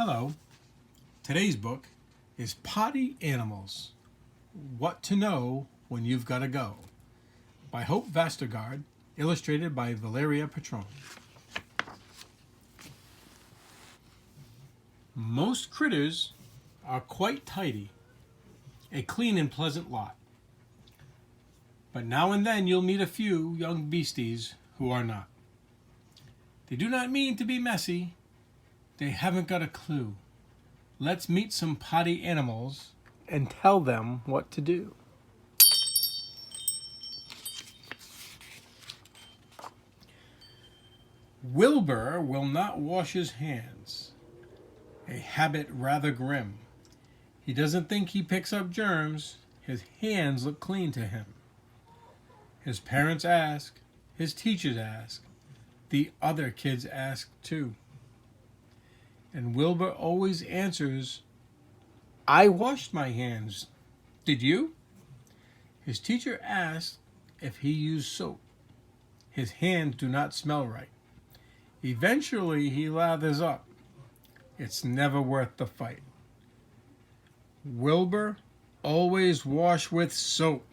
Hello. Today's book is Potty Animals: What to Know When You've Gotta Go by Hope Vastergaard, illustrated by Valeria Petrone. Most critters are quite tidy, a clean and pleasant lot. But now and then you'll meet a few young beasties who are not. They do not mean to be messy. They haven't got a clue. Let's meet some potty animals and tell them what to do. Wilbur will not wash his hands, a habit rather grim. He doesn't think he picks up germs. His hands look clean to him. His parents ask, his teachers ask, the other kids ask too. And Wilbur always answers, I washed my hands. Did you? His teacher asks if he used soap. His hands do not smell right. Eventually he lathers up. It's never worth the fight. Wilbur, always wash with soap.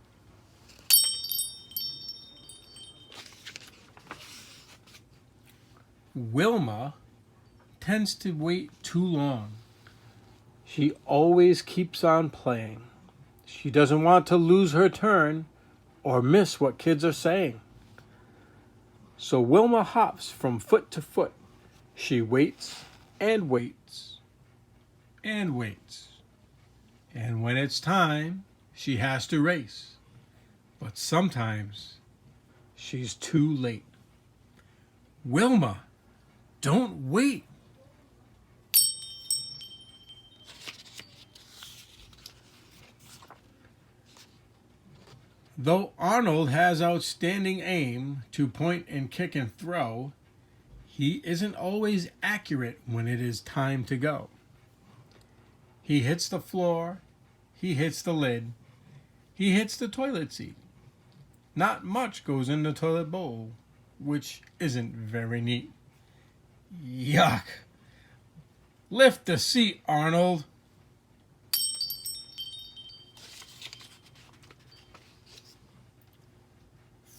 Wilma tends to wait too long. She always keeps on playing. She doesn't want to lose her turn or miss what kids are saying. So Wilma hops from foot to foot. She waits and waits and waits. And when it's time, she has to race. But sometimes she's too late. Wilma, don't wait. Though Arnold has outstanding aim to point and kick and throw, he isn't always accurate when it is time to go. He hits the floor, he hits the lid, he hits the toilet seat. Not much goes in the toilet bowl, which isn't very neat. Yuck! Lift the seat, Arnold!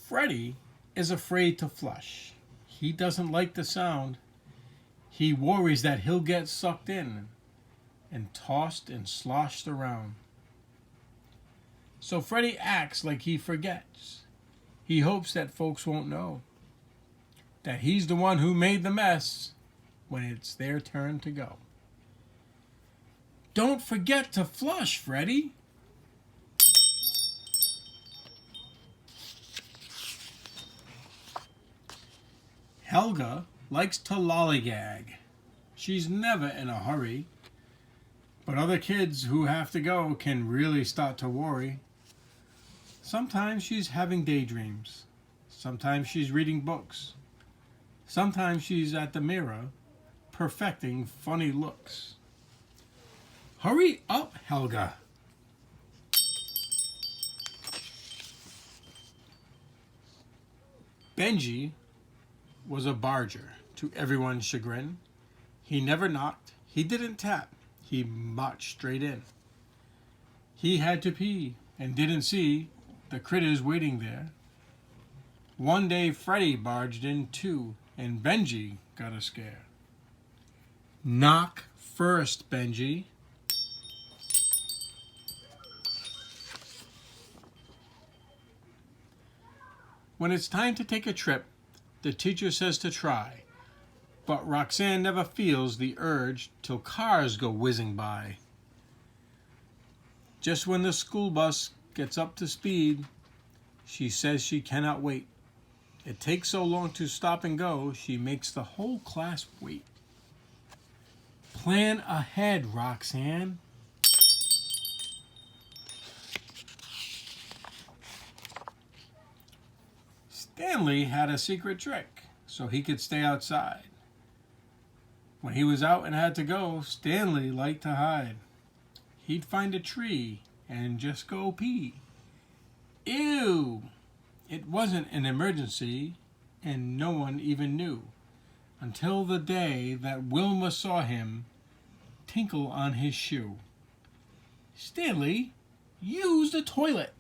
Freddie is afraid to flush. He doesn't like the sound. He worries that he'll get sucked in and tossed and sloshed around. So Freddie acts like he forgets. He hopes that folks won't know that he's the one who made the mess when it's their turn to go. Don't forget to flush, Freddie. Helga likes to lollygag. She's never in a hurry, but other kids who have to go can really start to worry. Sometimes she's having daydreams. Sometimes she's reading books. Sometimes she's at the mirror, perfecting funny looks. Hurry up, Helga. Benji was a barger, to everyone's chagrin. He never knocked, he didn't tap, he marched straight in. He had to pee and didn't see the critters waiting there. One day Freddie barged in too, and Benji got a scare. Knock first, Benji. When it's time to take a trip, the teacher says to try, but Roxanne never feels the urge till cars go whizzing by. Just when the school bus gets up to speed, she says she cannot wait. It takes so long to stop and go, she makes the whole class wait. Plan ahead, Roxanne. Stanley had a secret trick so he could stay outside. When he was out and had to go, Stanley liked to hide. He'd find a tree and just go pee. Ew! It wasn't an emergency, and no one even knew, until the day that Wilma saw him tinkle on his shoe. Stanley, use the toilet.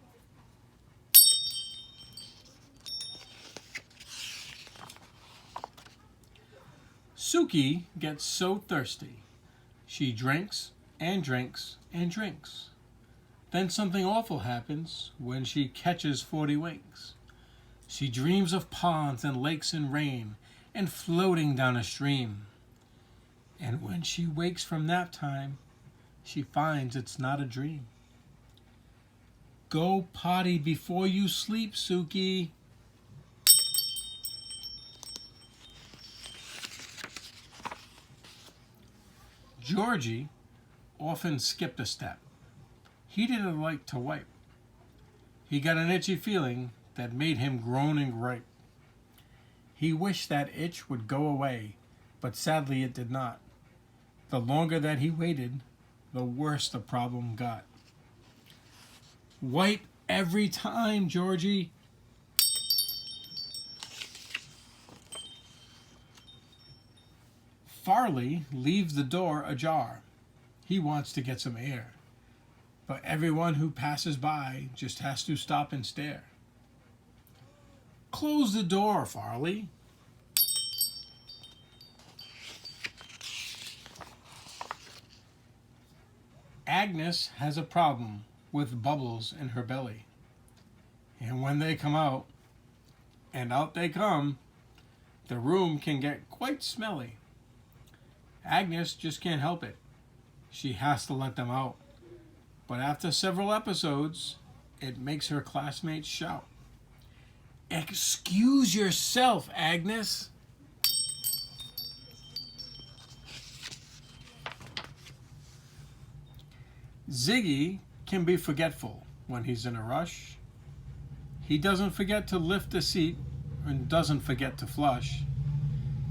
Suki gets so thirsty. She drinks and drinks and drinks. Then something awful happens when she catches 40 winks. She dreams of ponds and lakes and rain and floating down a stream. And when she wakes from nap time, she finds it's not a dream. Go potty before you sleep, Suki. Georgie often skipped a step. He didn't like to wipe. He got an itchy feeling that made him groan and gripe. He wished that itch would go away, but sadly it did not. The longer that he waited, the worse the problem got. Wipe every time, Georgie. Farley leaves the door ajar. He wants to get some air. But everyone who passes by just has to stop and stare. Close the door, Farley. Agnes has a problem with bubbles in her belly. And when they come out, and out they come, the room can get quite smelly. Agnes just can't help it. She has to let them out. But after several episodes, it makes her classmates shout, "Excuse yourself, Agnes." Ziggy can be forgetful when he's in a rush. He doesn't forget to lift the seat and doesn't forget to flush.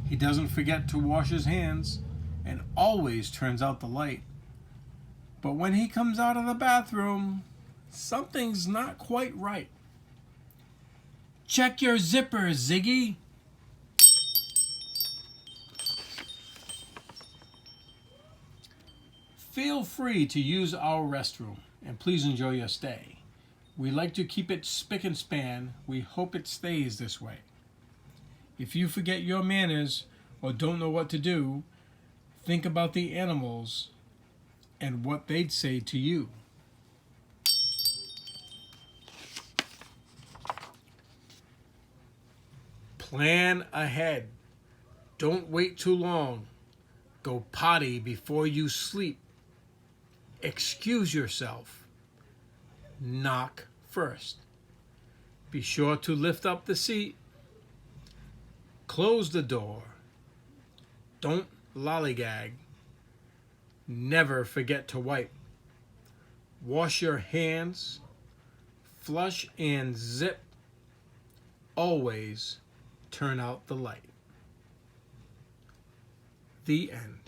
He doesn't forget to wash his hands and always turns out the light. But when he comes out of the bathroom, something's not quite right. Check your zipper, Ziggy. Feel free to use our restroom, and please enjoy your stay. We like to keep it spick and span. We hope it stays this way. If you forget your manners or don't know what to do, think about the animals and what they'd say to you. Plan ahead. Don't wait too long. Go potty before you sleep. Excuse yourself. Knock first. Be sure to lift up the seat. Close the door. Don't lollygag. Never forget to wipe. Wash your hands. Flush and zip. Always turn out the light. The end.